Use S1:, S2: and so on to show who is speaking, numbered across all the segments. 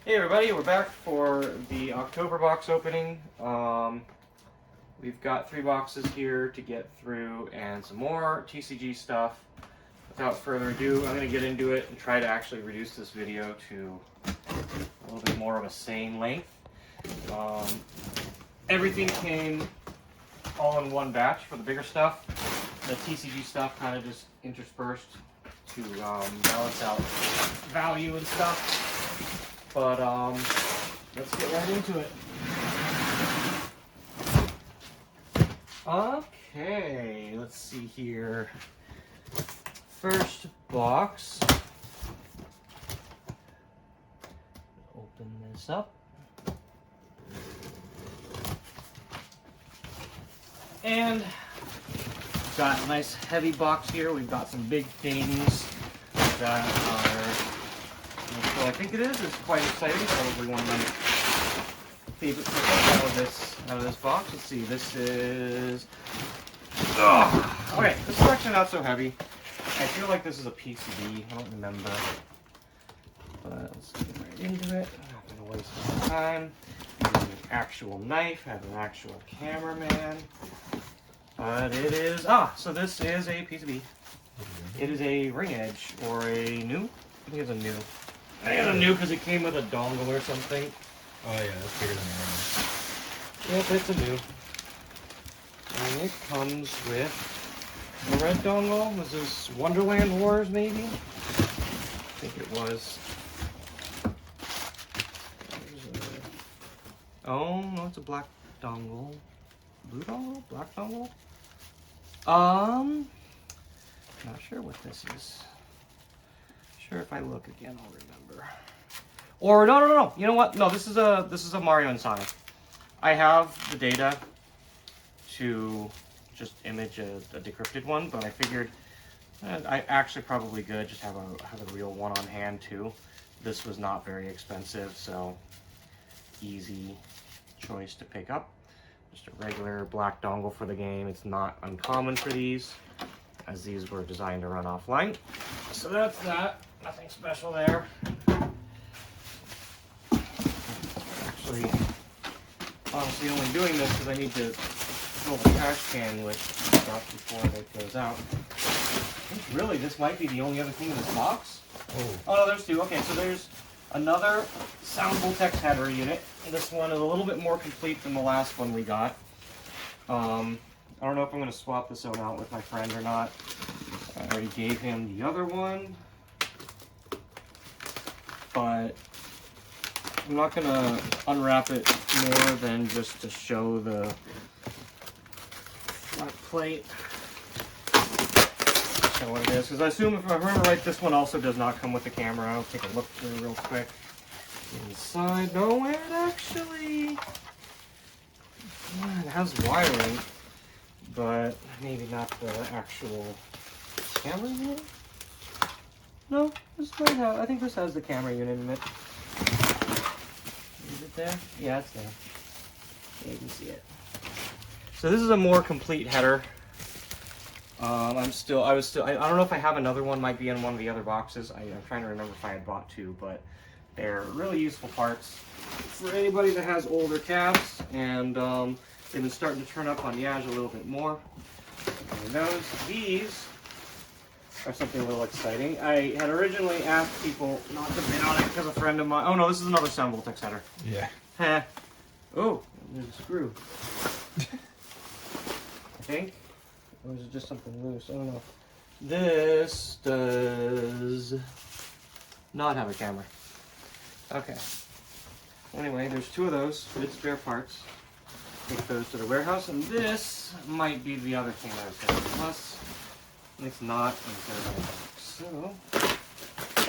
S1: Hey everybody, we're back for the October box opening. We've got 3 boxes here to get through and some more TCG stuff. Without further ado, I'm going to get into it and try to actually reduce this video to a little bit more of a sane length. Everything came all in one batch for the bigger stuff. The TCG stuff kind of just interspersed to balance out value and stuff. But let's get right into it. Okay, let's see here. First box. Open this up. And got a nice heavy box here. We've got some big things that are, so I think it is quite exciting. Probably one of my favorite pickups out of this box. Let's see, this is, okay, this is actually not so heavy. I feel like this is a PCB, I don't remember. But let's get right into it. I'm not gonna waste any time. There's an actual knife, I have an actual cameraman. But it is, so this is a PCB. It is a ring edge, or a new? I think it's a new. I think it's a new because it came with a dongle or something.
S2: Oh yeah, that's bigger than the ring.
S1: Yep, it's a new. And it comes with a red dongle. Was this Wonderland Wars, maybe? I think it was. Oh, no, it's a black dongle. Blue dongle? Black dongle? Not sure what this is. Sure, if I look again, I'll remember. Or no. You know what? No, this is a Mario and Sonic. I have the data to just image a decrypted one, but I figured I actually probably good just have a real one on hand too. This was not very expensive, so easy choice to pick up. Just a regular black dongle for the game. It's not uncommon for these, as these were designed to run offline. So that's that. Nothing special there. Actually, honestly, only doing this because I need to fill the trash can with stuff before it goes out. I think really this might be the only other thing in this box. Oh no, there's 2. Okay, so there's another Sound Voltex header unit. This one is a little bit more complete than the last one we got. I don't know if I'm going to swap this one out with my friend or not. I already gave him the other one. But I'm not going to unwrap it more than just to show the flat plate. Show what it is. Because I assume, if I remember right, this one also does not come with the camera. I'll take a look through real quick. Inside, no, it actually, it has wiring, but maybe not the actual camera unit. No, this might have, I think this has the camera unit in it. Is it there? Yeah, it's there. Yeah, you can see it. So this is a more complete header. I don't know if I have another one, might be in one of the other boxes. I'm trying to remember if I had bought 2, but they're really useful parts for anybody that has older cabs, and they've been starting to turn up on Yaj a little bit more. And these are something a little exciting. I had originally asked people not to bid on it because a friend of mine... Oh no, this is another Sound Voltex header.
S2: Yeah.
S1: Heh. Oh, there's a screw. I think. Or is it just something loose? I don't know. This does not have a camera. Okay. Anyway, there's 2 of those, good spare parts. Take those to the warehouse, and this might be the other thing I was going to do. Plus, it's not in the third box. So,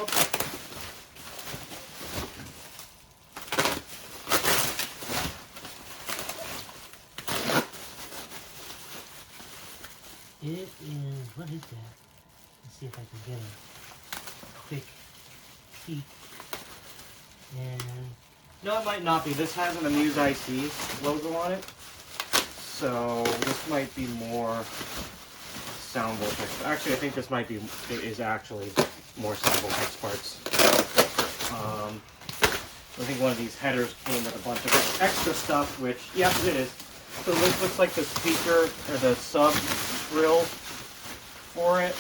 S1: okay.
S3: It is, what is that? Let's see if I can get a quick peek. And
S1: No, it might not be. This has an Amuse IC logo on it. So, this might be more Sound Voltex. Actually, I think this might be, it is actually more Sound Voltex parts. I think one of these headers came with a bunch of extra stuff, which, yes, it is. So this looks like the speaker, or the sub grill for it.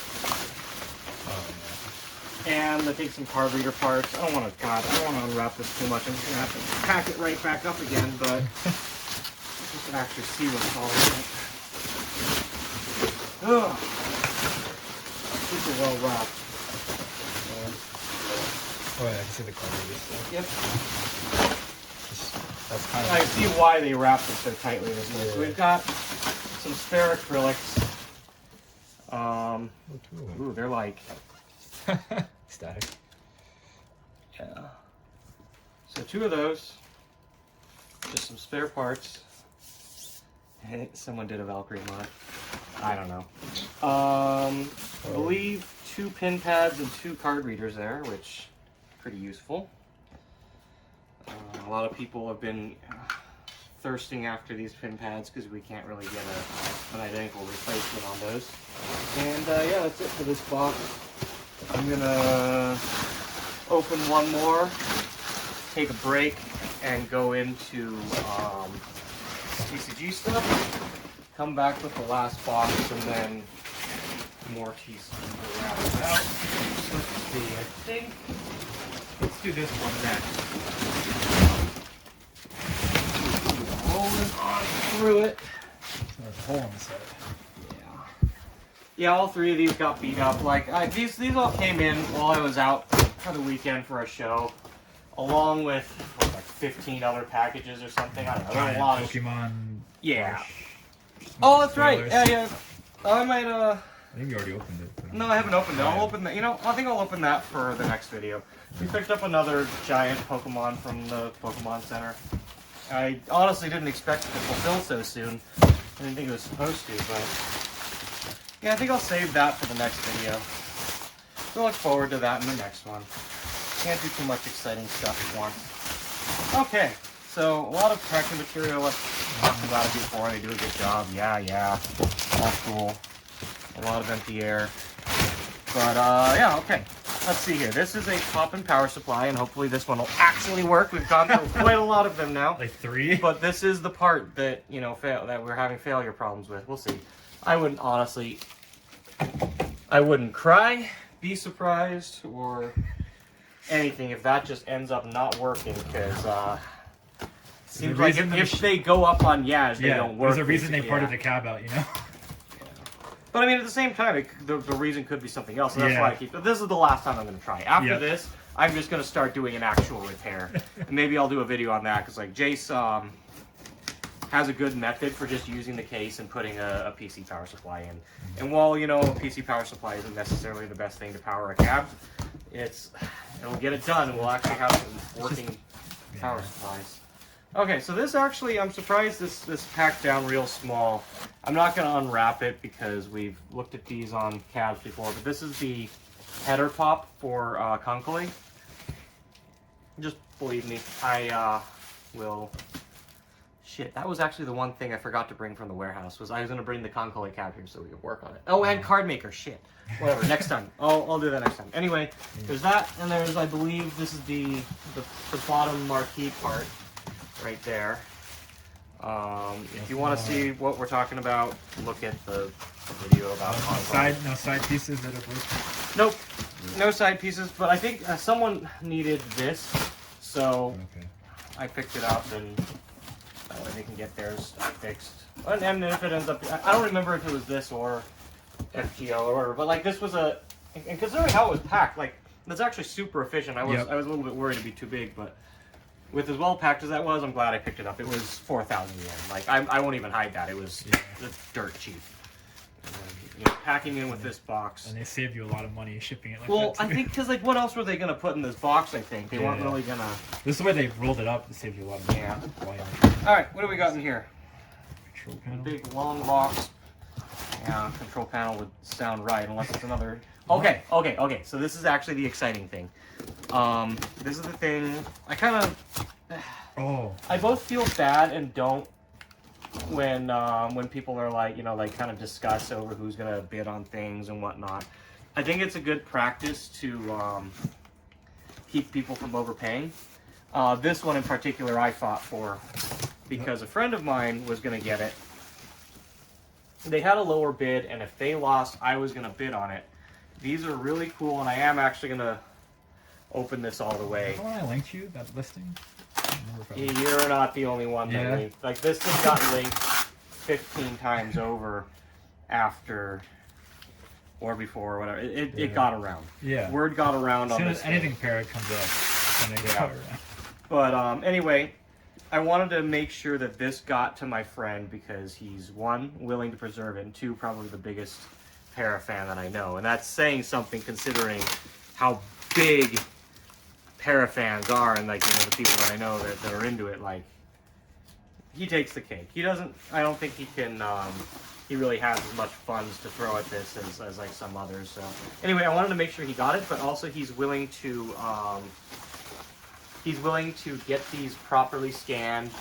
S1: And I think some card reader parts. I don't want to unwrap this too much. I'm just going to have to pack it right back up again, but you can actually see what's all in it. Ugh. Super well wrapped.
S2: Oh yeah, I can see the card reader stuff.
S1: Yep.
S2: That's kind of.
S1: I see why they wrapped it so tightly this way. So we've got some spare acrylics. Ooh, they're like
S2: static.
S1: Yeah. So 2 of those. Just some spare parts. Hey, someone did a Valkyrie mod. I don't know. I believe 2 pin pads and 2 card readers there, which is pretty useful. A lot of people have been thirsting after these pin pads because we can't really get an identical replacement on those. And yeah, that's it for this box. I'm gonna open one more, take a break, and go into TCG stuff. Come back with the last box, and then more TCG to wrap it out. Let's see, I think let's do this one next. Rolling on through it.
S2: There's a hole in the side.
S1: Yeah, all 3 of these got beat up. Like these all came in while I was out for the weekend for a show, along with like 15 other packages or something. I don't know. There were a lot of
S2: Pokemon.
S1: Yeah. Oh, that's right. Yeah. I might.
S2: I think you already opened it.
S1: No, I haven't opened it. I'll open that. You know, I think I'll open that for the next video. We picked up another giant Pokemon from the Pokemon Center. I honestly didn't expect it to fulfill so soon. I didn't think it was supposed to, but yeah, I think I'll save that for the next video. So look forward to that in the next one. Can't do too much exciting stuff at once. Okay, so a lot of packing material. I've talked about it before. They do a good job. Yeah, all cool. A lot of empty air. But yeah, okay. Let's see here. This is a pop-in power supply, and hopefully this one will actually work. We've gone through quite a lot of them now.
S2: Like 3?
S1: But this is the part that, you know, that we're having failure problems with. We'll see. I wouldn't cry, be surprised, or anything if that just ends up not working, because seems like if they go up on Yaz, they don't work.
S2: There's a reason they parted the cab out, you know?
S1: But I mean, at the same time, the reason could be something else. And that's why I keep. But this is the last time I'm going to try. After this, I'm just going to start doing an actual repair, and maybe I'll do a video on that because like Jace has a good method for just using the case and putting a PC power supply in. And while you know a PC power supply isn't necessarily the best thing to power a cab, it'll get it done, and we'll actually have some working power supplies. Okay, so this actually, I'm surprised this packed down real small. I'm not going to unwrap it because we've looked at these on cabs before, but this is the header pop for Concoli. Just believe me, I will... Shit, that was actually the one thing I forgot to bring from the warehouse, was I was going to bring the Concoli cab here so we could work on it. Oh, and card maker, shit. Whatever, next time. I'll do that next time. Anyway, there's that, and there's, I believe, this is the bottom marquee part. Right there. If you want to see what we're talking about, look at the video about
S2: no side pieces that are broken.
S1: Nope, no side pieces. But I think someone needed this, so I picked it up, and they can get theirs fixed. And if it ends up, I don't remember if it was this or FGO or whatever. But like this was and considering how it was packed, like that's actually super efficient. I was a little bit worried it'd be too big, but. With as well packed as that was, I'm glad I picked it up. It was 4,000 yen. Like, I won't even hide that. It was dirt cheap. And then, you know, packing in with this box.
S2: And they saved you a lot of money shipping it like
S1: well,
S2: that, too.
S1: I think, because, like, what else were they going to put in this box, I think? They weren't really going to...
S2: This is the way they rolled it up. It saved you a lot of money.
S1: Yeah. Alright, what do we got in here?
S2: Control panel. Big,
S1: long box. Yeah, control panel would sound right, unless it's another... Okay. So this is actually the exciting thing. This is the thing... I kind of... I both feel bad and don't when people are like, you know, like kind of discuss over who's gonna bid on things and whatnot. I think it's a good practice to keep people from overpaying. This one in particular I fought for because a friend of mine was going to get it. They had a lower bid, and if they lost, I was going to bid on it. These are really cool, and I am actually going to open this all the way.
S2: Is that one I linked you, that listing?
S1: You're not the only one that linked. Like, this thing got linked 15 times over after or before or whatever. It got around.
S2: Yeah.
S1: Word got around on this.
S2: Anything Parrot comes up, then they got around.
S1: But anyway, I wanted to make sure that this got to my friend because he's, one, willing to preserve it, and two, probably the biggest Para fan that I know. And that's saying something considering how big Para fans are, and like, you know, the people that I know that are into it. Like, he takes the cake. He doesn't, I don't think he can, he really has as much funds to throw at this as like some others. So anyway, I wanted to make sure he got it, but also he's willing to get these properly scanned,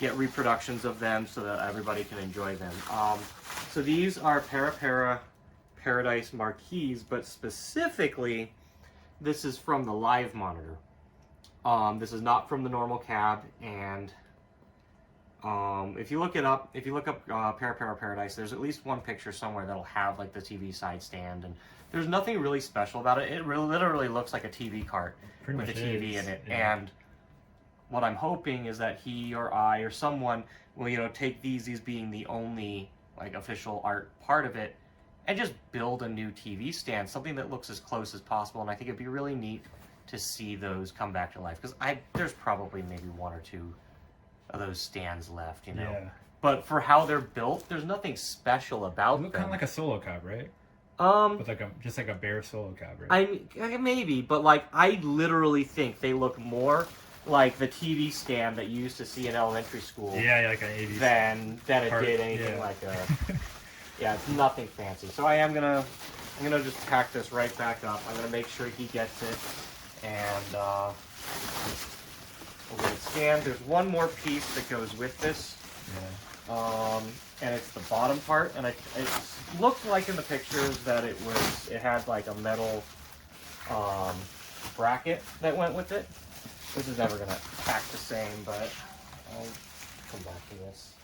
S1: get reproductions of them so that everybody can enjoy them. So these are Para Paradise marquees, but specifically, this is from the live monitor. This is not from the normal cab, and if you look up Para Paradise, there's at least one picture somewhere that'll have like the TV side stand, and there's nothing really special about it. It literally looks like a TV cart with a TV in it. Yeah. And what I'm hoping is that he or I or someone will, you know, take these being the only like official art part of it, and just build a new TV stand, something that looks as close as possible. And I think it'd be really neat to see those come back to life, because there's probably maybe one or two of those stands left, you know.
S2: Yeah.
S1: But for how they're built, there's nothing special about them.
S2: They look kind of like a solo cab, right? With like just like a bare solo cab, right?
S1: Maybe, but like I literally think they look more like the TV stand that you used to see in elementary school.
S2: Yeah, like an 80s.
S1: Than it did anything like a. Yeah, it's nothing fancy. So I'm gonna just pack this right back up. I'm gonna make sure he gets it, and we'll get it scanned. There's one more piece that goes with this. Yeah. And it's the bottom part, and it looked like in the pictures that it had like a metal bracket that went with it. This is never gonna act the same, but I'll come back to this.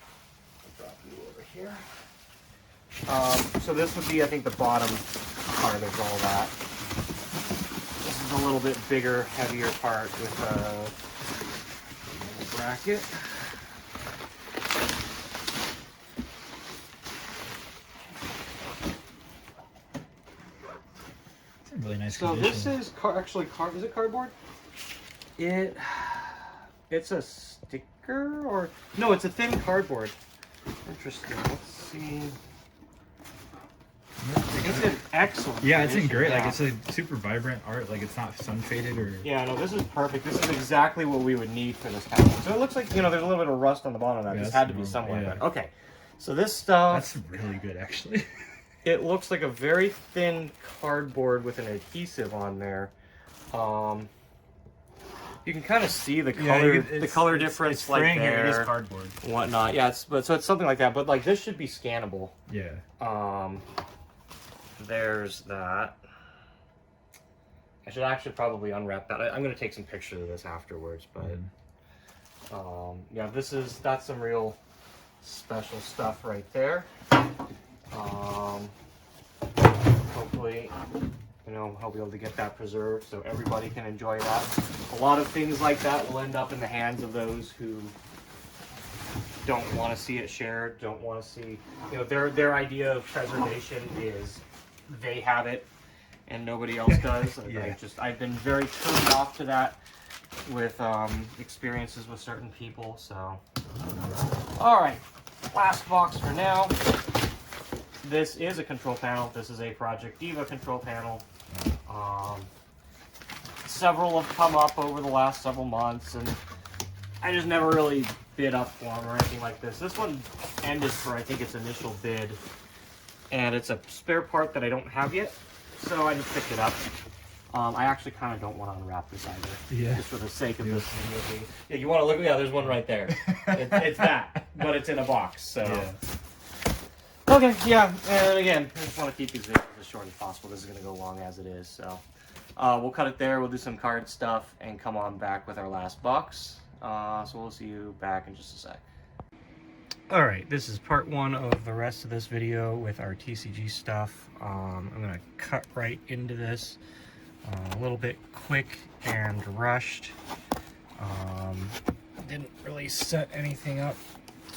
S1: I'll drop you over here. So this would be, I think, the bottom part of all that. This is a little bit bigger, heavier part with a bracket.
S2: It's a really nice
S1: So
S2: condition.
S1: this is is it cardboard? It's a sticker, or no? It's a thin cardboard. Interesting. Let's see. It's in excellent.
S2: Yeah, it's in great.
S1: Yeah.
S2: Like, it's like super vibrant art. Like, it's not sun faded or.
S1: Yeah, no, this is perfect. This is exactly what we would need for this kind of thing. So it looks like, you know, there's a little bit of rust on the bottom of that.
S2: Yeah,
S1: this had to be
S2: normal,
S1: somewhere.
S2: yeah.
S1: But okay, so this stuff.
S2: That's really good, actually.
S1: It looks like a very thin cardboard with an adhesive on there. You can kind of see the color, the color difference,
S2: it's
S1: like
S2: there.
S1: there,
S2: It is cardboard.
S1: and whatnot. Yeah, so it's something like that. But like this should be scannable.
S2: Yeah.
S1: There's that. I should actually probably unwrap that. I'm gonna take some pictures of this afterwards, but yeah, that's some real special stuff right there. Hopefully, you know, I'll be able to get that preserved so everybody can enjoy that. A lot of things like that will end up in the hands of those who don't want to see it shared, don't want to see, you know, their idea of preservation is they have it and nobody else does.
S2: Yeah.
S1: I've been very turned off to that with experiences with certain people. So, all right, last box for now. This is a control panel. This is a Project Diva control panel. Several have come up over the last several months, and I just never really bid up for them or anything like this. This one ended for, I think, its initial bid, and it's a spare part that I don't have yet, so I just picked it up. I actually kind of don't want to unwrap this either, just for the sake of this thing. Yeah, you want to look? Yeah, there's one right there. It's that, but it's in a box. So. Yeah. Okay, yeah, and again, I just want to keep these videos as short as possible. This is going to go long as it is, so. we'll cut it there. We'll do some card stuff and come on back with our last box. So we'll see you back in just a sec. All right, this is part one of the rest of this video with our TCG stuff. I'm gonna cut right into this. A little bit quick and rushed. Didn't really set anything up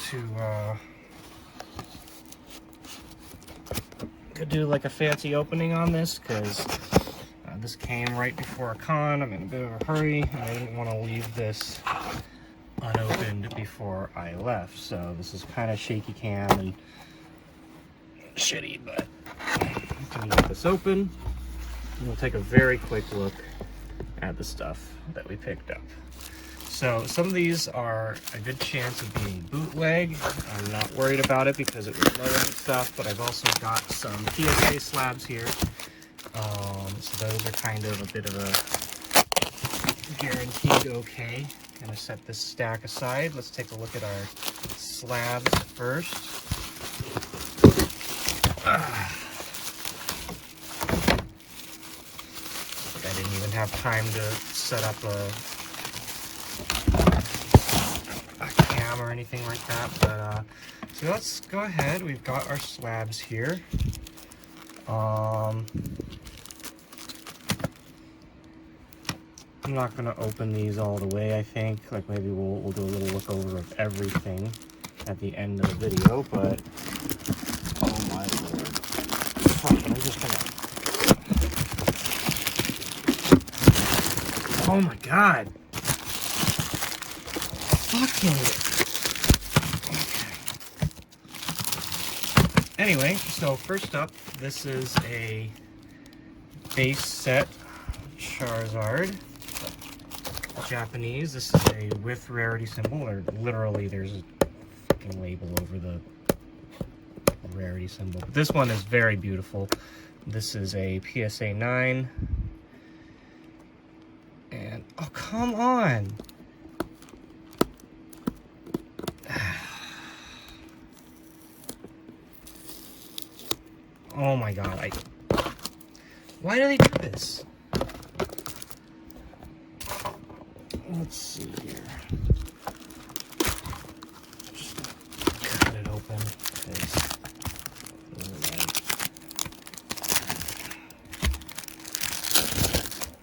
S1: to could do like a fancy opening on this, because this came right before a con. I'm in a bit of a hurry and I didn't want to leave this unopened before I left, so this is kind of shaky cam and shitty, but I'm gonna get this open and we'll take a very quick look at the stuff that we picked up. So some of these are a good chance of being bootleg. I'm not worried about it because it was low end stuff, but I've also got some PSA slabs here. So those are kind of a bit of a guaranteed okay. Gonna set this stack aside. Let's take a look at our slabs first. I didn't even have time to set up a cam or anything like that, but so let's go ahead. We've got our slabs here. I'm not gonna open these all the way. I think like maybe we'll do a little look over of everything at the end of the video, but oh my lord. Fuck, I'm just gonna, oh my god. Fucking. Okay. Anyway, so first up, this is a base set Charizard. Japanese. This is a with rarity symbol, or literally there's a fucking label over the rarity symbol. But this one is very beautiful. This is a PSA 9. And, oh, come on! Oh my god, why do they do this? Let's see here. Just cut it open.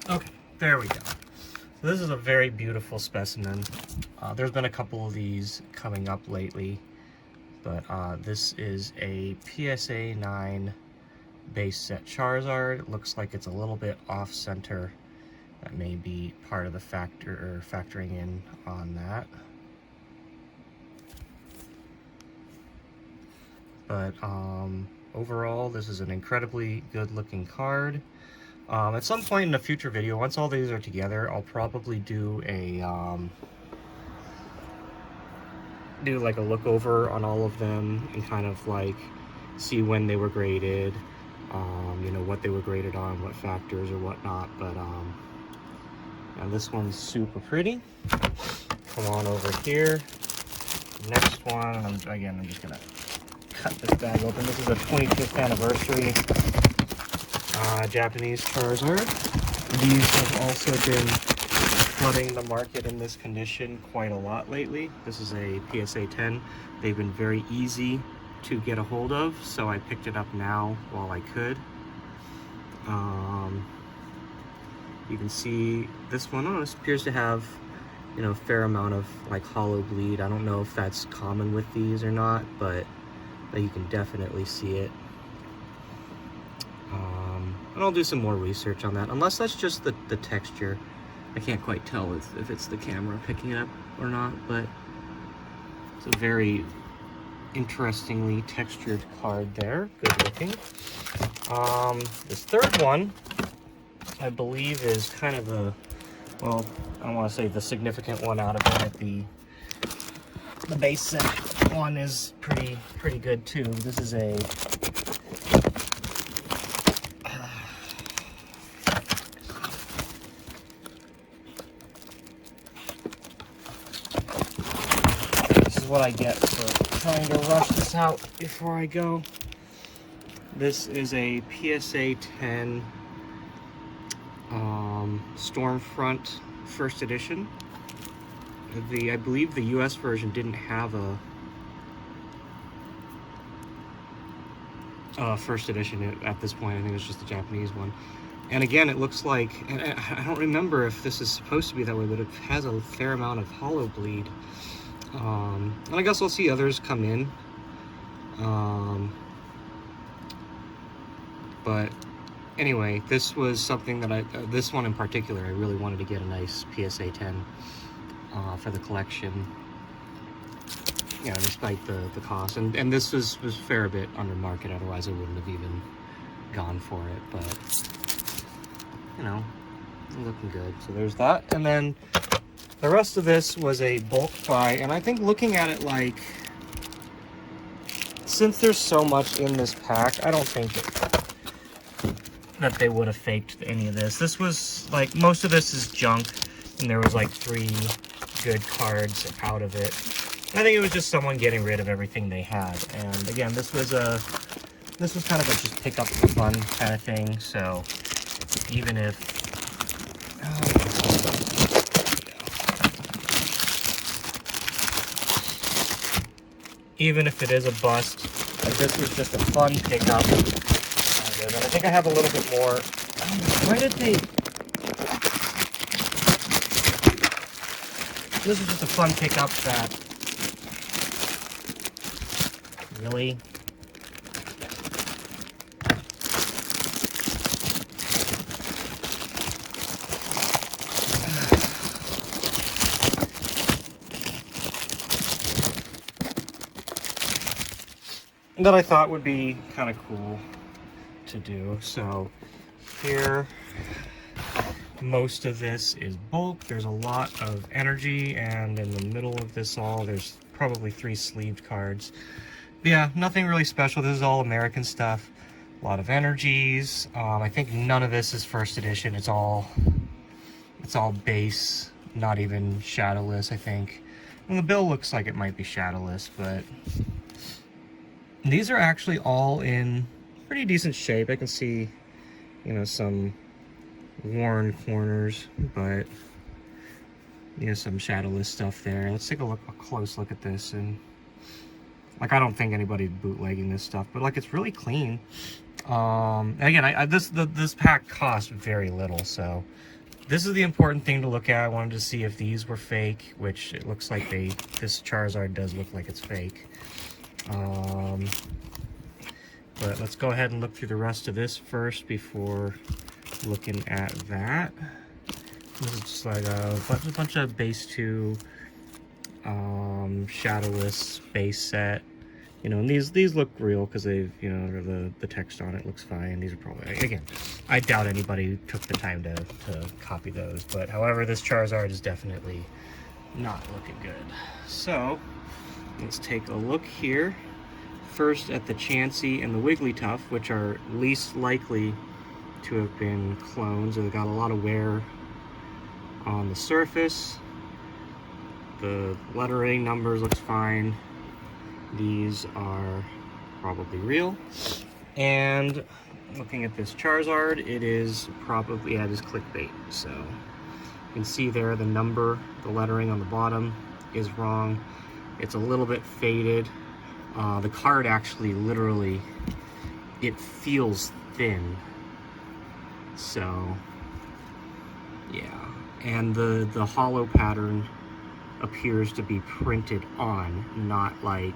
S1: Okay, there we go. So this is a very beautiful specimen. There's been a couple of these coming up lately, but this is a PSA 9 base set Charizard. It looks like it's a little bit off center. That may be part of the factoring in on that. But overall, this is an incredibly good looking card. At some point in a future video, once all these are together, I'll probably do a like a look over on all of them and kind of like see when they were graded, you know, what they were graded on, what factors or whatnot. But and this one's super pretty. Come on over here. Next one, and I'm just gonna cut this bag open. This is a 25th anniversary Japanese Charizard. These have also been flooding the market in this condition quite a lot lately. This is a PSA 10. They've been very easy to get a hold of, so I picked it up now while I could. You can see this one, oh, this appears to have, you know, a fair amount of like hollow bleed. I don't know if that's common with these or not, but you can definitely see it. And I'll do some more research on that, unless that's just the texture. I can't quite tell if it's the camera picking it up or not, but it's a very interestingly textured card there. Good looking. This third one, I believe, is kind of a, well, I don't want to say the significant one out of it. The base set one is pretty good too. This is a what I get for trying to rush this out before I go. This is a PSA 10 Stormfront First Edition. I believe the US version didn't have a first edition at this point. I think it was just the Japanese one. And again, it looks like, and I don't remember if this is supposed to be that way, but it has a fair amount of hollow bleed. And I guess we'll see others come in. But anyway, this was something that this one in particular, I really wanted to get a nice PSA 10 for the collection. Yeah, despite the cost. And this was a fair bit under market, otherwise I wouldn't have even gone for it. But, you know, looking good. So there's that. And then the rest of this was a bulk buy. And I think looking at it, like, since there's so much in this pack, I don't think that they would have faked any of this. This was, like, most of this is junk. And there was, like, 3 good cards out of it. I think it was just someone getting rid of everything they had. And again, this was kind of a just pick up for fun kind of thing. So even if it is a bust, this was just a fun pickup. And I think I have a little bit more. Why did they? This is just a fun pickup that. Really? That I thought would be kind of cool to do. So here, most of this is bulk. There's a lot of energy, and in the middle of this all, there's probably 3 sleeved cards. Yeah, nothing really special. This is all American stuff. A lot of energies. I think none of this is first edition. It's all base, not even shadowless, I think. And the bill looks like it might be shadowless, but these are actually all in pretty decent shape. I can see, you know, some worn corners, but you know, some shadowless stuff there. Let's take a close look at this. And like, I don't think anybody's bootlegging this stuff, but like, it's really clean. And again, this pack cost very little, so this is the important thing to look at. I wanted to see if these were fake, which it looks like this Charizard does look like it's fake. But let's go ahead and look through the rest of this first before looking at that. This is just like a bunch of base 2 shadowless base set, you know, and these look real because they've, you know, the text on it looks fine. These are probably, again, I doubt anybody took the time to copy those, but however, this Charizard is definitely not looking good. So let's take a look here first at the Chansey and the Wigglytuff, which are least likely to have been clones. They've got a lot of wear on the surface. The lettering numbers looks fine. These are probably real. And looking at this Charizard, it is probably, yeah, it is clickbait. So you can see there the number, the lettering on the bottom is wrong. It's a little bit faded. The card actually literally, it feels thin. So yeah, and the hollow pattern appears to be printed on, not like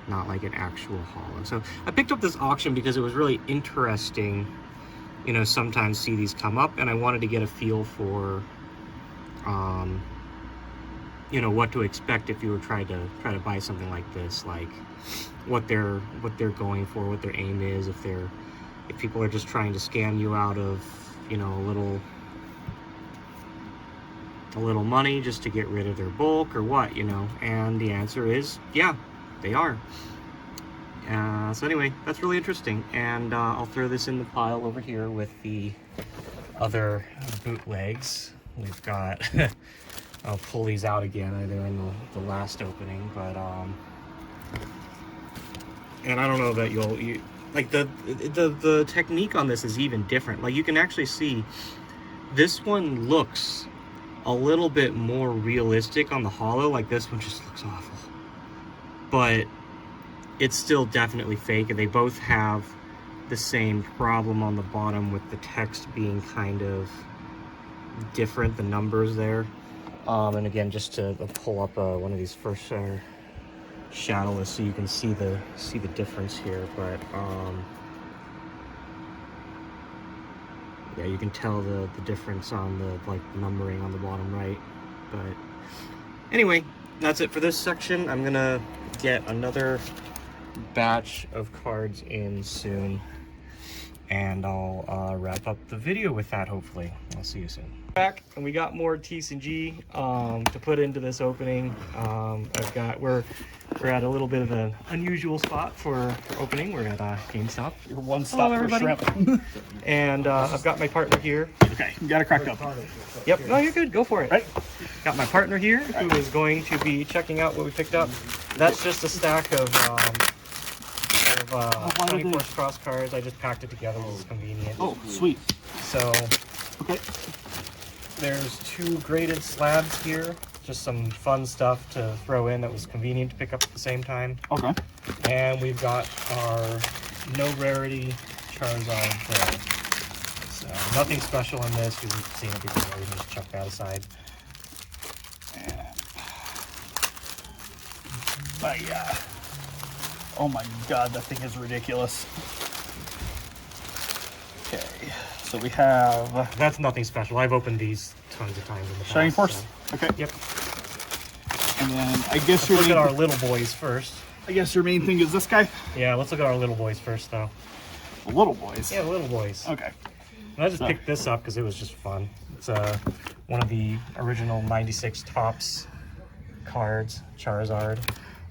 S1: an actual hollow. So I picked up this auction because it was really interesting. You know, sometimes see these come up, and I wanted to get a feel for, you know, what to expect if you were try to buy something like this, like what they're going for, what their aim is, if people are just trying to scam you out of, you know, a little money just to get rid of their bulk, or what, you know. And the answer is, yeah, they are. So anyway, that's really interesting, and I'll throw this in the pile over here with the other bootlegs. We've got I'll pull these out again. They're in the last opening, but and I don't know that like the technique on this is even different. Like, you can actually see This one looks a little bit more realistic on the holo. Like this one just looks awful. But it's still definitely fake, and they both have the same problem on the bottom with the text being kind of different, the numbers there. And again, just to pull up one of these first shadowless so you can see the difference here. But yeah, you can tell the difference on the like numbering on the bottom right. But anyway, that's it for this section. I'm gonna get another batch of cards in soon, and I'll wrap up the video with that. Hopefully, I'll see you soon. Back, and we got more TCG to put into this opening. We're at a little bit of an unusual spot for opening. We're at GameStop.
S4: You're one stop for shrimp.
S1: And I've got my partner here.
S4: Okay, you got it cracked up.
S1: Yep, no, you're good. Go for it.
S4: Right.
S1: Got my partner here who is going to be checking out what we picked up. That's just a stack of 24 cross cards. I just packed it together. It's convenient.
S4: Oh, sweet.
S1: So,
S4: Okay.
S1: there's 2 graded slabs here. Just some fun stuff to throw in that was convenient to pick up at the same time.
S4: Okay.
S1: And we've got our no rarity Charizard there. So nothing special in this. You've seen it before. You can just chuck that aside.
S4: Oh my god, that thing is ridiculous. Okay, so we have
S1: That's nothing special. I've opened these tons of times in the past.
S4: Shining Force.
S1: So.
S4: Okay.
S1: Yep.
S4: And then I guess
S1: Let's look at our little boys first.
S4: I guess your main thing is this guy.
S1: Yeah, let's look at our little boys first, though.
S4: The little boys.
S1: Yeah, the little boys.
S4: Okay.
S1: And I just picked this up because it was just fun. It's one of the original 96 Topps cards, Charizard.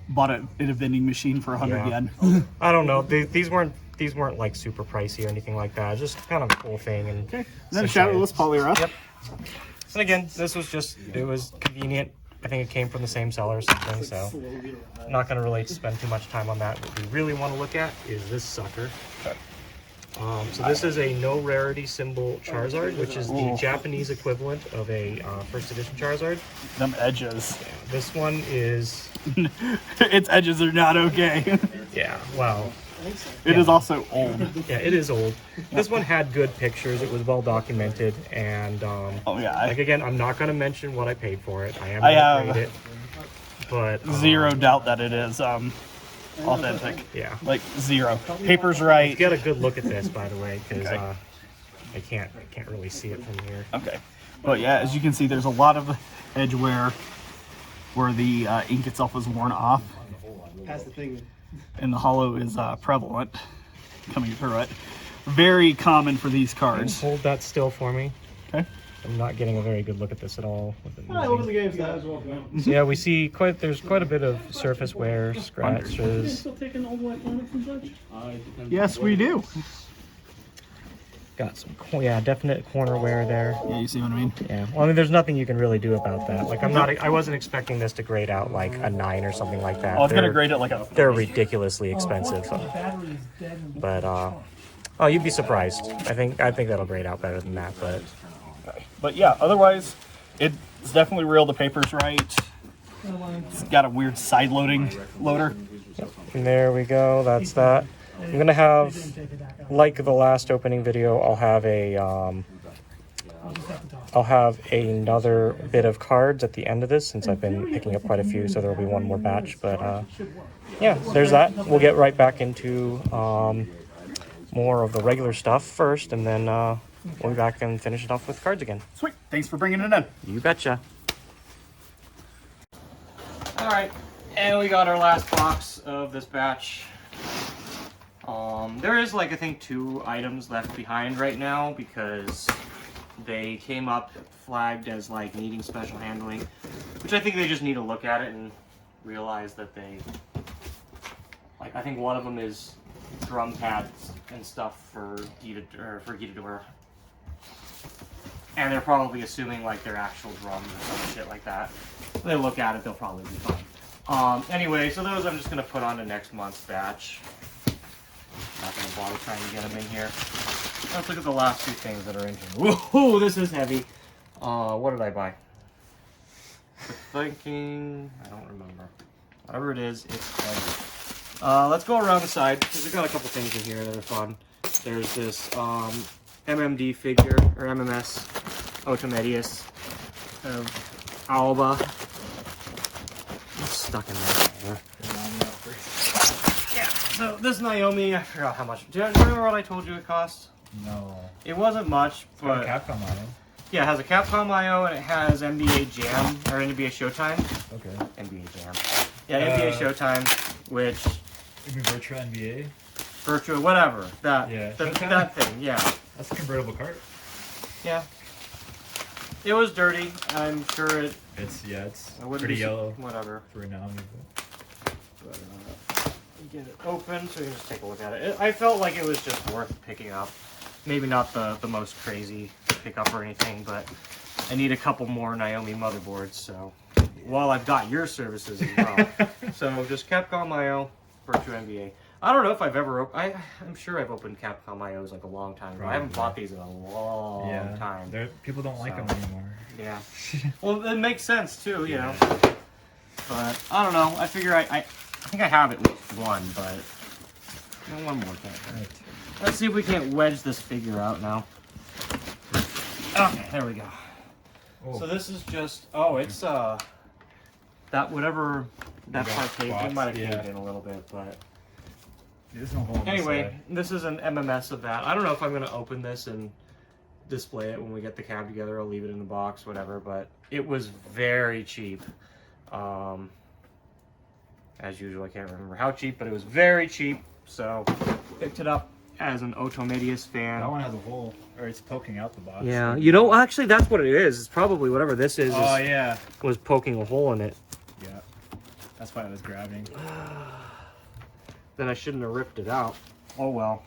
S4: Bought it in a vending machine for 100 yen.
S1: I don't know. These weren't like super pricey or anything like that. Just kind of a cool thing. And
S4: Okay. And then Shadowless Polyra.
S1: Yep. And again, it was convenient. I think it came from the same seller or something, so I'm not going to really spend too much time on that. What we really want to look at is this sucker.
S4: Okay.
S1: So this is a no rarity symbol Charizard, which is the Japanese equivalent of a first edition Charizard.
S4: Them edges.
S1: This one is...
S4: Its edges are not okay.
S1: Yeah, wow.
S4: It is also old.
S1: Yeah, it is old. This one had good pictures. It was well documented, and
S4: Oh yeah.
S1: like again, I'm not going to mention what I paid for it. I am
S4: I
S1: going to
S4: have
S1: grade it, but
S4: Zero doubt that it is authentic.
S1: Yeah,
S4: Like zero. Paper's right.
S1: get a good look at this, by the way, because
S4: Okay.
S1: I can't really see it from here.
S4: Okay. But yeah, as you can see, there's a lot of edge wear where the ink itself was worn off.
S3: That's the thing.
S4: And the hollow is prevalent coming through it. Very common for these cards.
S1: Hold that still for me.
S4: Okay.
S1: I'm not getting a very good look at this at all. With it
S3: I opened the
S1: moving.
S3: games guys.
S1: So yeah, we see there's quite a bit of surface wear, scratches.
S3: Still taking old white planet from Dutch?
S4: Yes, we do.
S1: Got some, definite corner wear there.
S4: Yeah, you see what I mean?
S1: Yeah, well, I mean, there's nothing you can really do about that. Like, I wasn't expecting this to grade out like a 9 or something like that.
S4: Oh, it's gonna grade it like a.
S1: They're ridiculously expensive. But, oh, you'd be surprised. I think that'll grade out better than that, but.
S4: But yeah, otherwise, it's definitely real. The paper's right. It's got a weird side loader.
S1: Yep. And there we go. That's that. I'm gonna have, like the last opening video, I'll have another bit of cards at the end of this, since I've been picking up quite a few, so there'll be one more batch. But yeah, there's that. We'll get right back into more of the regular stuff first, and then we'll be back and finish it off with cards again.
S4: Sweet. Thanks for bringing it in.
S1: You betcha. All right, and we got our last box of this batch. There is like, I think 2 items left behind right now because they came up flagged as like needing special handling, which I think they just need to look at it and realize that they, like, I think one of them is drum pads and stuff for Gitador. And they're probably assuming like they're actual drums or some shit like that. If they look at it, they'll probably be fine. Anyway, so those I'm just gonna put on to next month's batch. Not gonna bother trying to get them in here. Let's look at the last two things that are in here. Whoa, this is heavy. What did I buy? Quick thinking. I don't remember. Whatever it is, it's heavy. Let's go around the side because we've got a couple things in here that are fun. There's this MMD figure or MMS Otomedius of Alba. It's stuck in there. Yeah. So this Naomi, I forgot how much. Do you remember what I told you it cost?
S2: No.
S1: It wasn't much, but
S2: Capcom on it.
S1: yeah, it has a Capcom IO and it has NBA Jam or NBA Showtime.
S2: Okay.
S1: NBA Jam. Yeah, NBA Showtime, which
S2: You mean Virtua NBA?
S1: Virtua, whatever. That
S2: Showtime?
S1: that thing, yeah.
S2: That's a convertible cart.
S1: Yeah. It was dirty. I'm sure it.
S2: It's
S1: I wouldn't
S2: pretty
S1: be,
S2: yellow
S1: Whatever.
S2: for a Naomi.
S1: But, get it open so you can just take a look at it. I felt like it was just worth picking up. Maybe not the most crazy pickup or anything, but I need a couple more Naomi motherboards, so while I've got your services as well. So just Capcom IO, Virtua NBA. I don't know if I've ever I'm sure I've opened Capcom IOs like a long time ago. I haven't bought these in a long time.
S2: People don't like them anymore.
S1: Yeah. Well, it makes sense too, you know. But I don't know. I figure I think I have at least one, but one more thing.
S2: Right.
S1: Let's see if we can't wedge this figure out now. Okay, there we go.
S2: Oh.
S1: So this is just it's that whatever that part caved in might have caved in a little bit, but
S2: there's no hole in
S1: anyway, this is an MMS of that. I don't know if I'm gonna open this and display it when we get the cab together. I'll leave it in the box, whatever, but it was very cheap. As usual, I can't remember how cheap, but it was very cheap, so picked it up as an Otomedius fan.
S2: That one has a hole, or it's poking out the box.
S1: Yeah, you know, actually, that's what it is. It's probably whatever this is.
S2: Oh, yeah.
S1: Was poking a hole in it.
S2: Yeah. That's why I was grabbing.
S1: Then I shouldn't have ripped it out. Oh, well.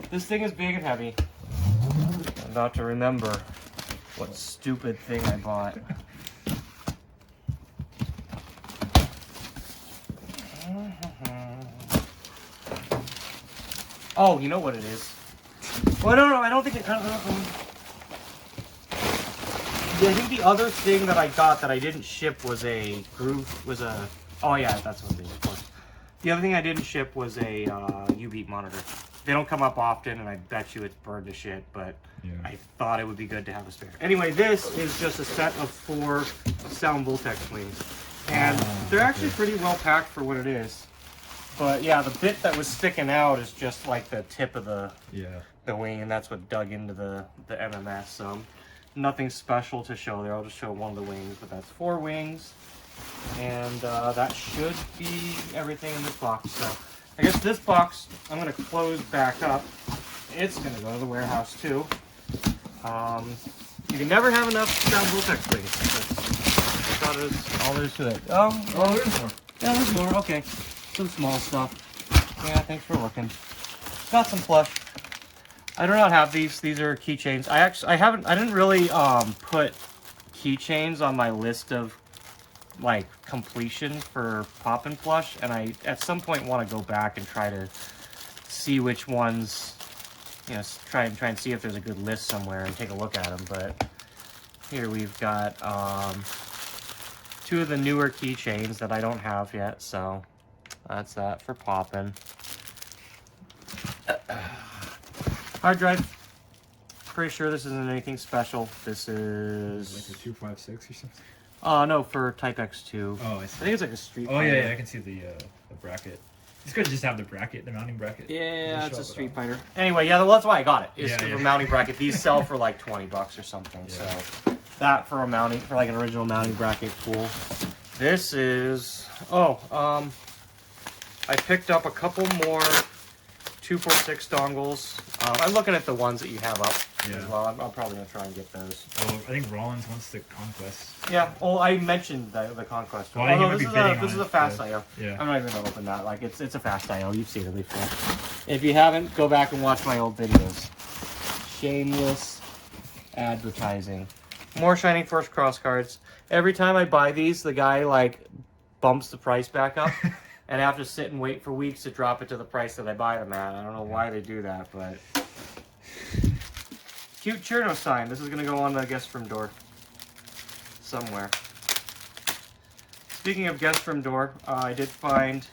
S1: This thing is big and heavy. I'm about to remember what stupid thing I bought. Oh, you know what it is. Well, no, I don't think it. I think the other thing that I got that I didn't ship was a Oh yeah, that's what it is, of course. The other thing I didn't ship was a U-Beat monitor. They don't come up often, and I bet you it's burned to shit, but I thought it would be good to have a spare. Anyway, this is just a set of 4 Sound Voltex wings. And they're actually pretty well packed for what it is. But yeah, the bit that was sticking out is just like the tip of the wing, and that's what dug into the MMS. So nothing special to show there. I'll just show one of the wings, but that's 4 wings. And that should be everything in this box. So I guess this box I'm going to close back up. It's going to go to the warehouse too. You can never have enough Sound Voltex wings. That's all there is to it. Oh, there's more. Yeah, there's more. Okay. Some small stuff. Yeah, thanks for looking. Got some plush. I do not have these. These are keychains. I didn't really put keychains on my list of like completion for Pop and Plush, and I at some point want to go back and try to see which ones, you know, try and see if there's a good list somewhere and take a look at them. But here we've got 2 of the newer keychains that I don't have yet, so that's that for popping. Hard drive. Pretty sure this isn't anything special. This is
S2: like a 256 or something.
S1: No, for Type X2.
S2: Oh, I see.
S1: I think it's like a Street
S2: Oh
S1: Fighter.
S2: yeah, I can see the bracket. It's good to just have the bracket, the mounting bracket.
S1: Yeah, it's a Street Fighter. Anyway, yeah, well, that's why I got it. It's a mounting bracket. These sell for like $20 or something. Yeah. So that for a mounting, for like an original mounting bracket, cool. This is I picked up a couple more 246 dongles. I'm looking at the ones that you have up as well. I'm probably gonna try and get those.
S2: Oh, I think Rollins wants the Conquest.
S1: Yeah. Well, I mentioned the Conquest.
S2: Well, no,
S1: this is a fast IO.
S2: Yeah.
S1: I'm not even gonna open that. Like it's a fast IO. You've seen it before. If you haven't, go back and watch my old videos. Shameless advertising. More Shining Force cross cards. Every time I buy these, the guy like bumps the price back up. And I have to sit and wait for weeks to drop it to the price that I buy them at. I don't know why they do that, but Cute Cherno sign. This is gonna go on the guest room door somewhere. Speaking of guest room door, I did find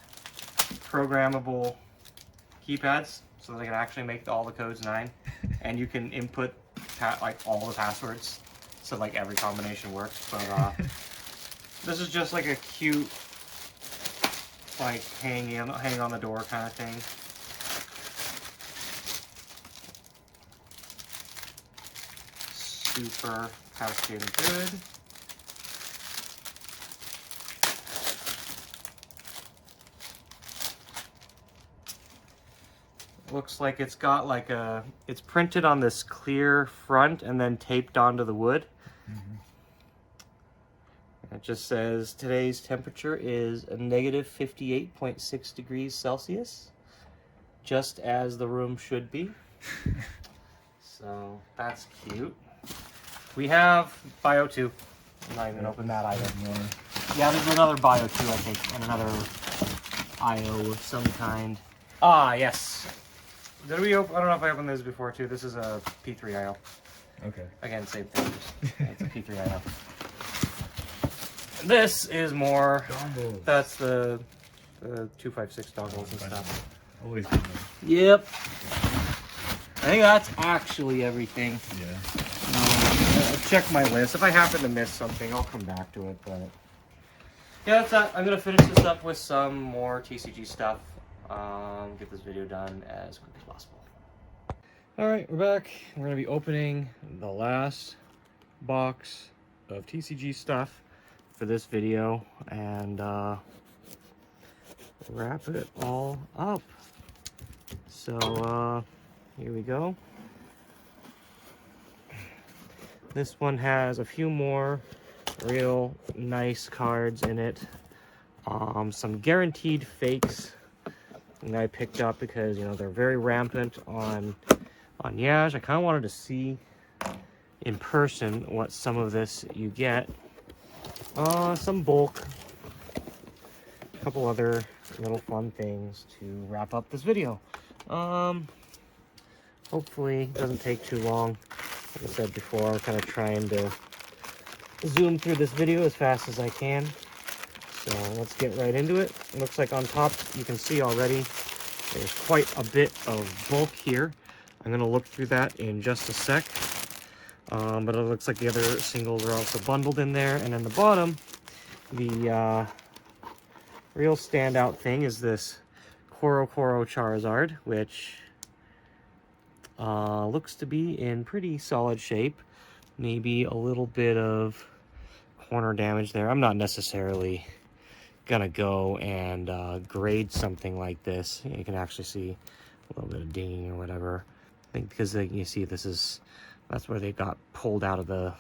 S1: programmable keypads so they can actually make all the codes 9, and you can input like all the passwords, so like every combination works. But this is just like a cute, like hang on the door kind of thing. Super cascading good. Looks like it's got like it's printed on this clear front and then taped onto the wood. It just says today's temperature is a negative 58.6 degrees Celsius, just as the room should be. So that's cute. We have Bio 2. I'm not even open that either. Yeah, there's another Bio 2, I think, and another IO of some kind. Ah, yes. Did we open? I don't know if I opened this before too. This is a P3 IO.
S2: Okay.
S1: Again, same thing. It's a P3 IO. This is more.
S2: Dongles.
S1: That's the 256 dongles and stuff.
S2: Always good.
S1: Yep. I think that's actually everything.
S2: Yeah.
S1: I'll check my list. If I happen to miss something, I'll come back to it. But yeah, that's that. I'm gonna finish this up with some more TCG stuff. Get this video done as quick as possible. All right, we're back. We're gonna be opening the last box of TCG stuff for this video and wrap it all up. So here we go. This one has a few more real nice cards in it. Some guaranteed fakes that I picked up because, you know, they're very rampant on Yash. I kind of wanted to see in person what some of this you get. Some bulk, a couple other little fun things to wrap up this video. Hopefully it doesn't take too long. Like I said before, I'm kind of trying to zoom through this video as fast as I can. So let's get right into it. It looks like on top you can see already there's quite a bit of bulk here. I'm going to look through that in just a sec. But it looks like the other singles are also bundled in there. And in the bottom, the real standout thing is this Koro Charizard, which looks to be in pretty solid shape. Maybe a little bit of corner damage there. I'm not necessarily gonna go and grade something like this. You can actually see a little bit of dinging or whatever. I think because you see that's where they got pulled out of the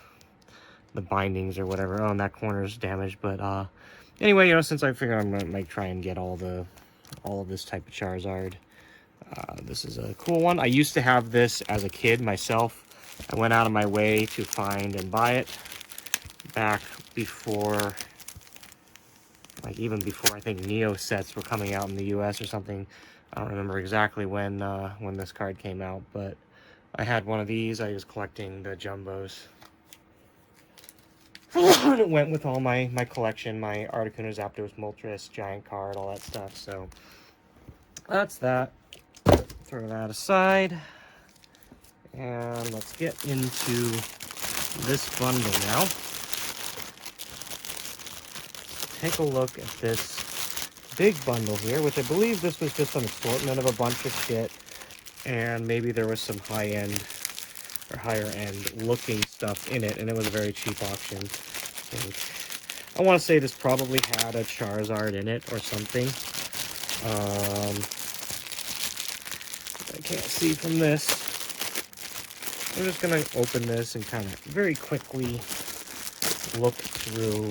S1: bindings or whatever. Oh, and that corner's damaged. But anyway, you know, since I figured I'm gonna like try and get all of this type of Charizard, this is a cool one. I used to have this as a kid myself. I went out of my way to find and buy it back before, like even before I think Neo sets were coming out in the US or something. I don't remember exactly when this card came out, but I had one of these. I was collecting the jumbos. And it went with all my collection, my Articuno, Zapdos, Moltres, Giant Card, all that stuff. So that's that. Throw that aside. And let's get into this bundle now. Take a look at this big bundle here, which I believe this was just an assortment of a bunch of shit, and maybe there was some high-end or higher-end looking stuff in it, and it was a very cheap auction. I want to say this probably had a Charizard in it or something. I can't see from this. I'm just going to open this and kind of very quickly look through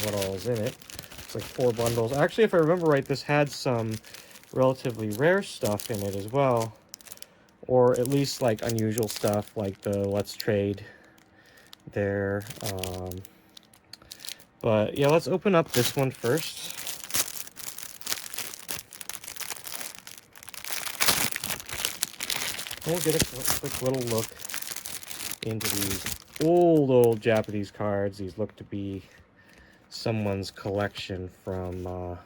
S1: what all is in it. It's like 4 bundles. Actually, if I remember right, this had some relatively rare stuff in it as well. Or at least like unusual stuff like the Let's Trade there. But yeah, let's open up this one first. we'll get a quick little look into these old Japanese cards. These look to be someone's collection from,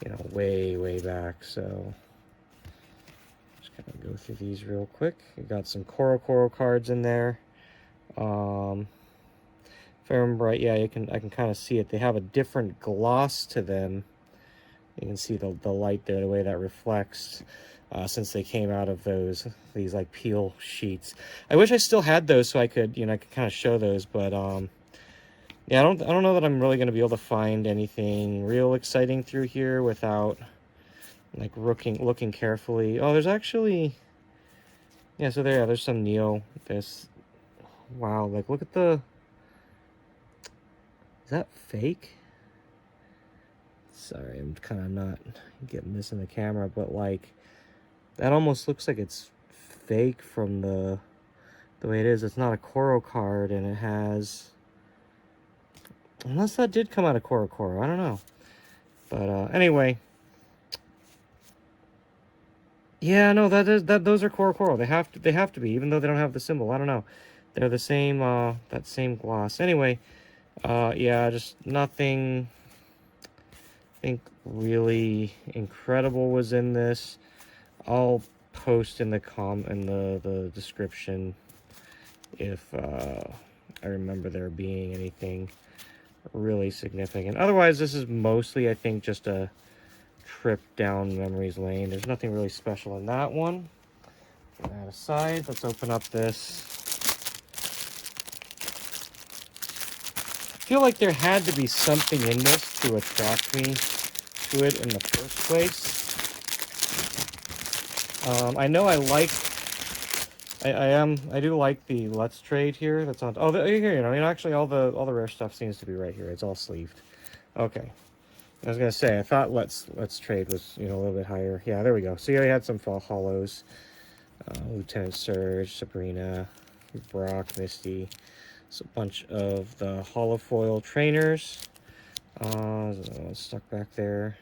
S1: you know, way back. So just kind of go through these real quick. You got some Koro cards in there. If I remember right, yeah, I can kind of see it. They have a different gloss to them. You can see the light there, the way that reflects, since they came out of these like peel sheets. I wish I still had those so I could, you know, I could kind of show those, but yeah, I don't know that I'm really going to be able to find anything real exciting through here without like looking carefully. Oh, there's actually, yeah, so there's some Neo. Wow, like look at is that fake? Sorry, I'm kind of not getting this in the camera, but like that almost looks like it's fake from the way it is. It's not a Koro card, and it has, unless that did come out of Koro, I don't know. But anyway, yeah, no, those are Koro. They have to be, even though they don't have the symbol. I don't know. They're the same that same gloss. Anyway, yeah, just nothing I think really incredible was in this. I'll post in the description if I remember there being anything really significant. Otherwise, this is mostly, I think, just a trip down memories lane. There's nothing really special in that one. Put that aside. Let's open up this. I feel like there had to be something in this to attract me to it in the first place. I know I do like the Let's Trade here. That's on. Oh, here, you know, actually all the rare stuff seems to be right here. It's all sleeved. Okay. I was gonna say, I thought Let's Trade was, you know, a little bit higher. Yeah, there we go. So I had some fall hollows. Lieutenant Surge, Sabrina, Brock, Misty. So a bunch of the holofoil trainers. Stuck back there.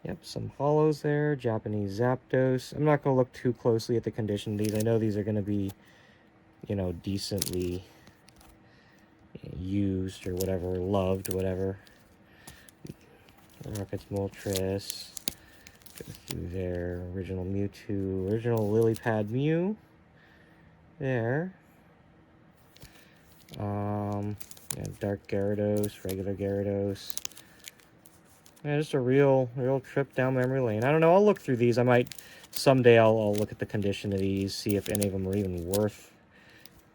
S1: Yep, some hollows there. Japanese Zapdos. I'm not going to look too closely at the condition of these. I know these are going to be, you know, decently used or whatever, loved, whatever. Rockets Moltres. Go through their original Mewtwo, original Lily Pad Mew. There. Yeah, Dark Gyarados, regular Gyarados. Yeah, just a real trip down memory lane. I don't know, I'll look through these. I might, someday I'll look at the condition of these, see if any of them are even worth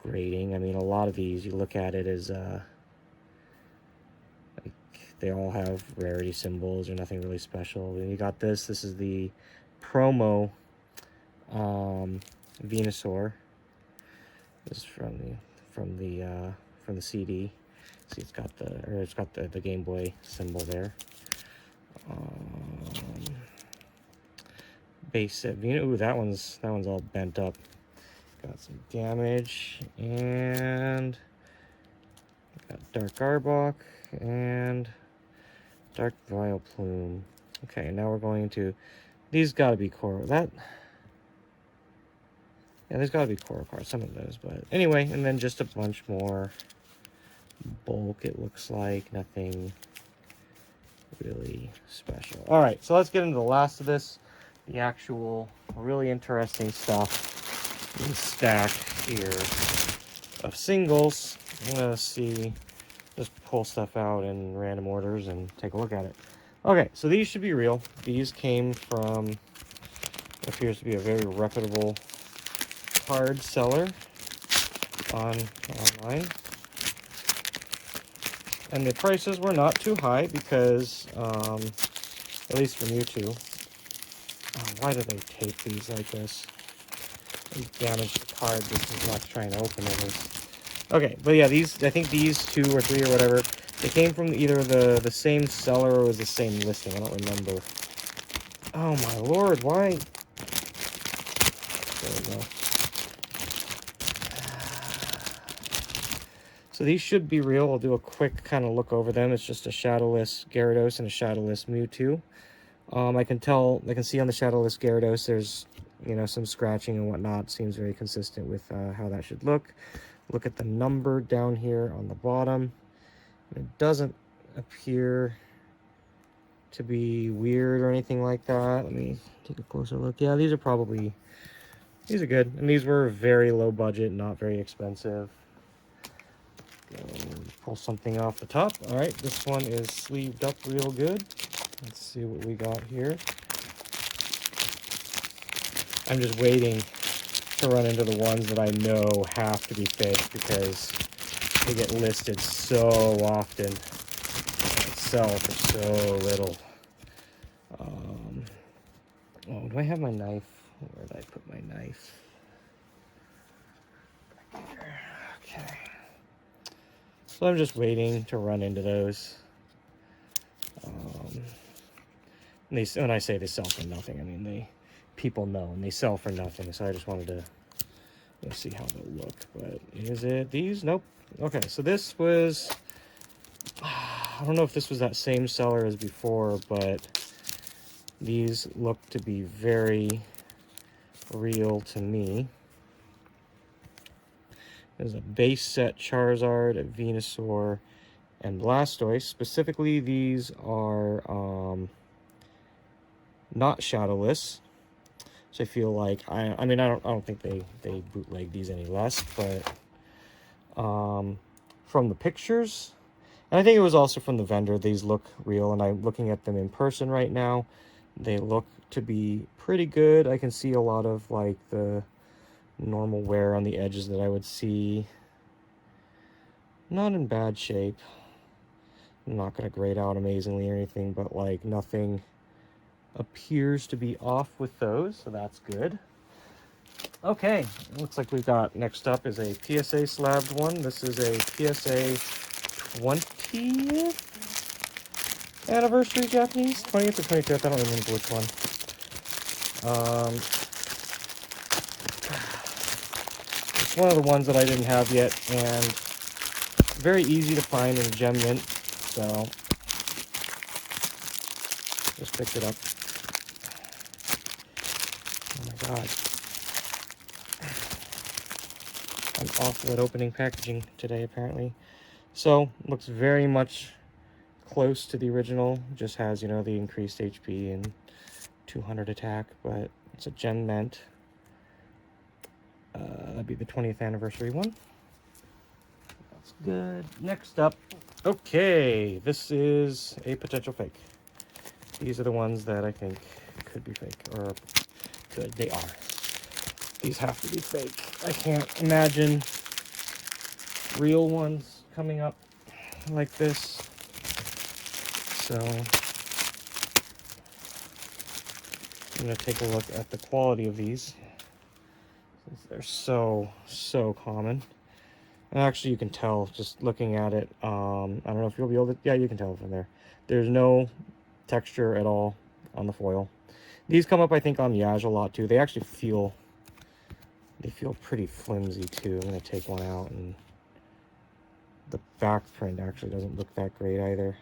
S1: grading. I mean, a lot of these, you look at it as, like, they all have rarity symbols or nothing really special. And you got this is the promo, Venusaur. This is from the CD. See, it's got the Game Boy symbol there. Base set Venus. Ooh, that one's all bent up. Got some damage, and got Dark Arbok and Dark Vileplume. Okay, now we're going into these. Got to be Koro. Yeah, there's got to be Koro cards. Some of those, but anyway, and then just a bunch more bulk. It looks like nothing really special. All right, so let's get into the last of this, the actual really interesting stuff. This stack here of singles. I'm gonna just pull stuff out in random orders and take a look at it. Okay, so these should be real. These came from what appears to be a very reputable card seller online. And the prices were not too high because, at least for Mewtwo. Oh, why do they tape these like this? They damage the card just as much trying to open it. Okay, but yeah, I think these 2 or 3 or whatever, they came from either the same seller or it was the same listing. I don't remember. Oh my lord, why? There we go. So these should be real. I'll do a quick kind of look over them. It's just a shadowless Gyarados and a shadowless Mewtwo. I can see on the Shadowless Gyarados there's, you know, some scratching and whatnot. Seems very consistent with how that should look. Look at the number down here on the bottom. It doesn't appear to be weird or anything like that. Let me take a closer look. Yeah, these are good. And these were very low budget, not very expensive. Pull something off the top. All right, this one is sleeved up real good. Let's see what we got here. I'm just waiting to run into the ones that I know have to be fake because they get listed so often and sell for so little. Oh, do I have my knife? Where did I put my knife? Back here. Okay. So I'm just waiting to run into those. When I say they sell for nothing, I mean people know and they sell for nothing. So I just wanted to see how they'll look. But is it these? Nope. Okay, so this was, I don't know if this was that same seller as before, but these look to be very real to me. There's a base set Charizard, a Venusaur, and Blastoise. Specifically, these are not shadowless. So I feel like I mean I don't think they bootleg these any less, but from the pictures, and I think it was also from the vendor, these look real, and I'm looking at them in person right now. They look to be pretty good. I can see a lot of like the normal wear on the edges that I would see. Not in bad shape. I'm not going to grade out amazingly or anything, but like nothing appears to be off with those, so that's good. Okay, looks like we've got, next up is a PSA slabbed one. This is a PSA 20th anniversary Japanese, 20th or 25th, I don't remember which one. It's one of the ones that I didn't have yet, and very easy to find in Gem Mint, so just picked it up. Oh my god. I'm awful at opening packaging today, apparently. So, looks very much close to the original. Just has, you know, the increased HP and 200 attack, but it's a Gem Mint. That'd be the 20th anniversary one. That's good. Next up, okay, this is a potential fake. These are the ones that I think could be fake, or good, they are. These have to be fake. I can't imagine real ones coming up like this. So I'm going to take a look at the quality of these, since they're so common. And actually you can tell just looking at it. I don't know if you'll be able to, yeah, you can tell from there. There's no texture at all on the foil. These come up, I think, on Yash a lot too. They actually feel pretty flimsy too. I'm going to take one out, and the back print actually doesn't look that great either.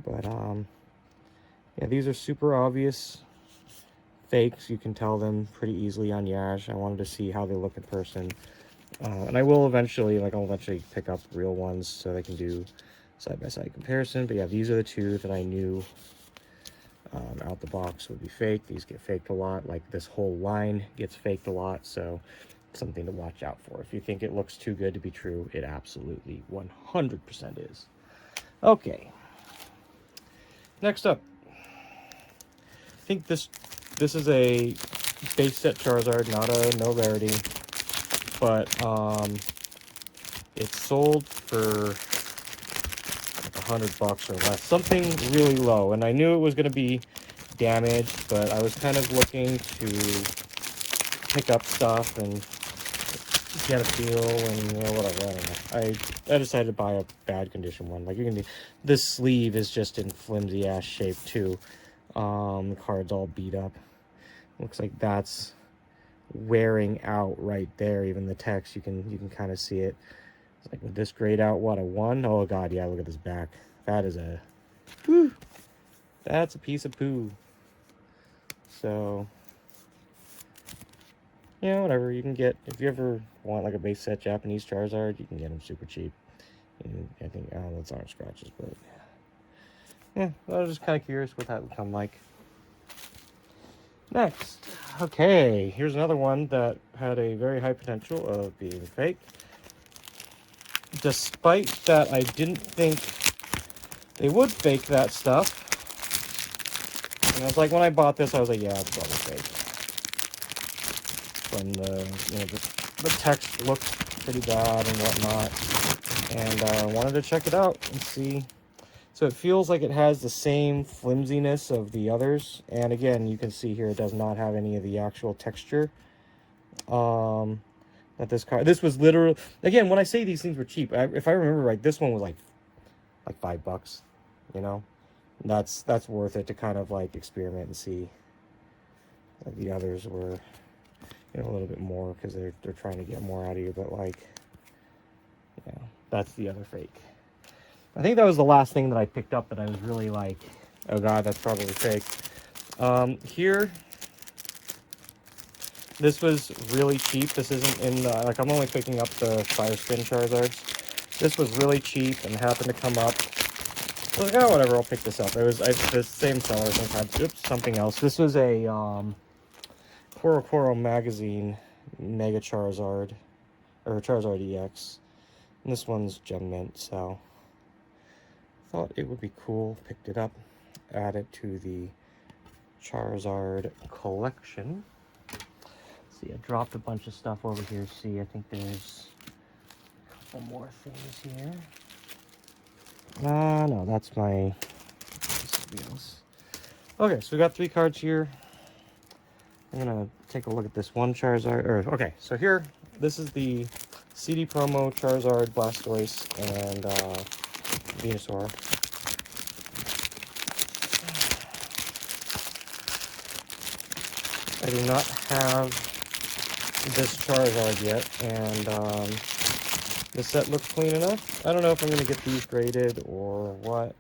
S1: But yeah, these are super obvious fakes. You can tell them pretty easily on Yash. I wanted to see how they look in person. And I will eventually, I'll eventually pick up real ones so they can do side-by-side comparison. But yeah, these are the two that I knew out the box would be fake. These get faked a lot. Like this whole line gets faked a lot, so something to watch out for. If you think it looks too good to be true, it absolutely 100% is. Okay. Next up, I think this is a base set Charizard, no rarity, but it's sold for like $100 or less, something really low. And I knew it was going to be damaged, but I was kind of looking to pick up stuff and get a feel, and you know, whatever. I don't know. I decided to buy a bad condition one. Like you can, this sleeve is just in flimsy ass shape too. The card's all beat up. Looks like that's wearing out right there. Even the text, you can kind of see it. It's like, with this grayed out, what, a 1? Oh god, yeah, look at this back. That is a whew. That's a piece of poo. So, yeah, whatever. You can get, if you ever want like a base set Japanese Charizard, you can get them super cheap. And I think, oh, those aren't scratches, but yeah, I was just kind of curious what that would come like. Next, okay, here's another one that had a very high potential of being fake. Despite that, I didn't think they would fake that stuff. And I was like, when I bought this, I was like, yeah, it's probably fake. From the, you know, the text looked pretty bad and whatnot. And I wanted to check it out and see. So it feels like it has the same flimsiness of the others. And again, you can see here it does not have any of the actual texture. That this was literally, again, when I say these things were cheap, if I remember right, this one was like $5, you know. That's worth it to kind of like experiment and see. Like the others were, you know, a little bit more because they're trying to get more out of you. But like, yeah, that's the other fake. I think that was the last thing that I picked up that I was really like, oh god, that's probably fake. Here, this was really cheap. This isn't in the, like, I'm only picking up the Fire Spin Charizards. This was really cheap and happened to come up. I was like, oh, whatever, I'll pick this up. It was the same seller, I think, had, oops, something else. This was a Koro Magazine Mega Charizard, or Charizard EX. And this one's Gem Mint, so thought it would be cool. Picked it up, add it to the Charizard collection. See, I dropped a bunch of stuff over here. See, I think there's a couple more things here. No, that's my... Okay, so we got 3 cards here. I'm gonna take a look at this one Charizard. Okay, so here, this is the CD promo Charizard, Blastoise, and Venusaur. I do not have this Charizard yet, and the set looks clean enough. I don't know if I'm going to get these graded or what.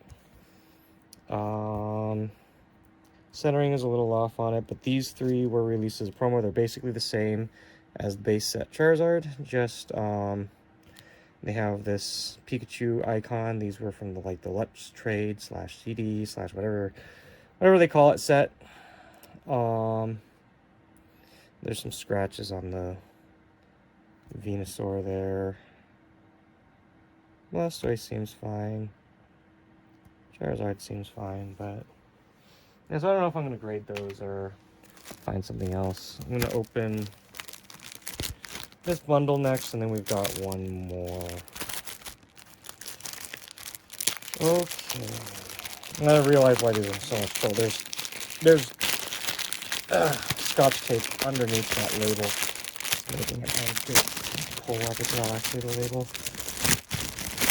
S1: Centering is a little off on it, but these 3 were released as a promo. They're basically the same as the base set Charizard, just they have this Pikachu icon. These were from the Let's Trade / CD / whatever they call it set. There's some scratches on the Venusaur there. Blastoise seems fine. Charizard seems fine, but yeah, so I don't know if I'm going to grade those or find something else. I'm going to open this bundle next, and then we've got one more. Okay. I realize why these are so much trouble. There's Scotch tape underneath that label, making it hard to pull up. It's not actually the label.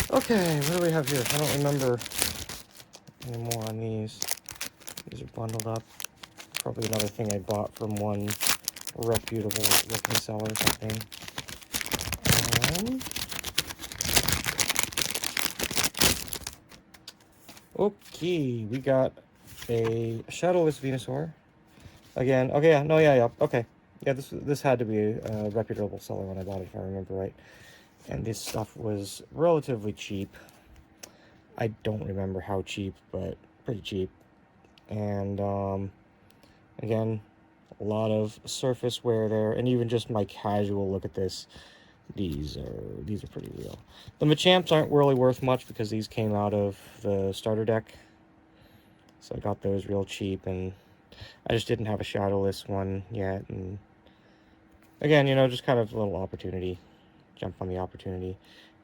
S1: Okay, what do we have here? I don't remember any more on these. These are bundled up. Probably another thing I bought from one reputable looking seller or something. Okay, we got a Shadowless Venusaur. Again, okay, yeah, no, yeah, okay. Yeah, this had to be a reputable seller when I bought it, if I remember right. And this stuff was relatively cheap. I don't remember how cheap, but pretty cheap. And again, a lot of surface wear there, and even just my casual look at this, these are pretty real. The Machamps aren't really worth much because these came out of the starter deck, so I got those real cheap, and I just didn't have a Shadowless one yet. And again, you know, just kind of a little opportunity, jump on the opportunity.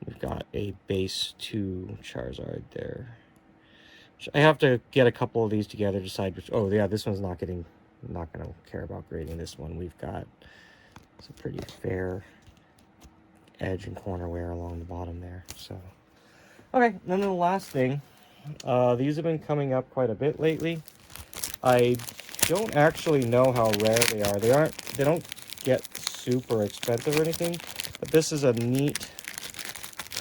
S1: We've got a base 2 Charizard there. I have to get a couple of these together, decide which. Oh yeah, this one's not gonna care about grading this one. We've got some pretty fair edge and corner wear along the bottom there. So okay, and then the last thing, these have been coming up quite a bit lately. I don't actually know how rare they are. They don't get super expensive or anything, but this is a neat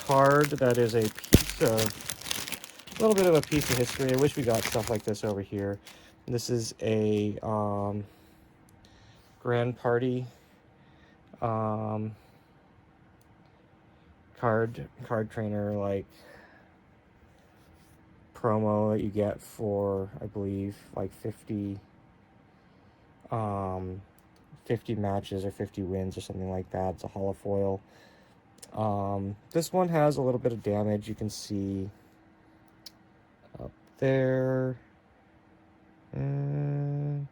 S1: card that is a piece of, little bit of a piece of history. I wish we got stuff like this over here. This is a Grand Party card trainer, like, promo that you get for, I believe, like 50 matches or 50 wins or something like that. It's a holofoil. This one has a little bit of damage. You can see up there, along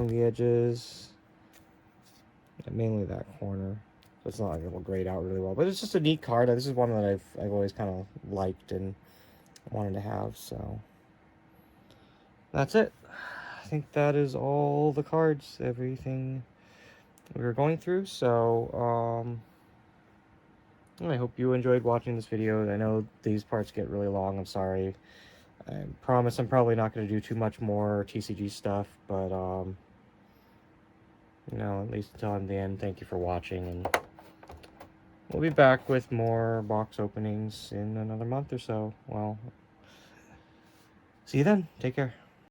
S1: the edges, mainly that corner. So it's not like it will grade out really well, but it's just a neat card. This is one that I've always kind of liked and wanted to have. So that's it. I think that is all the cards, everything we were going through. So I hope you enjoyed watching this video. I know these parts get really long. I'm sorry. I promise I'm probably not going to do too much more TCG stuff, but you know, at least until the end, thank you for watching, and we'll be back with more box openings in another month or so. Well, see you then. Take care.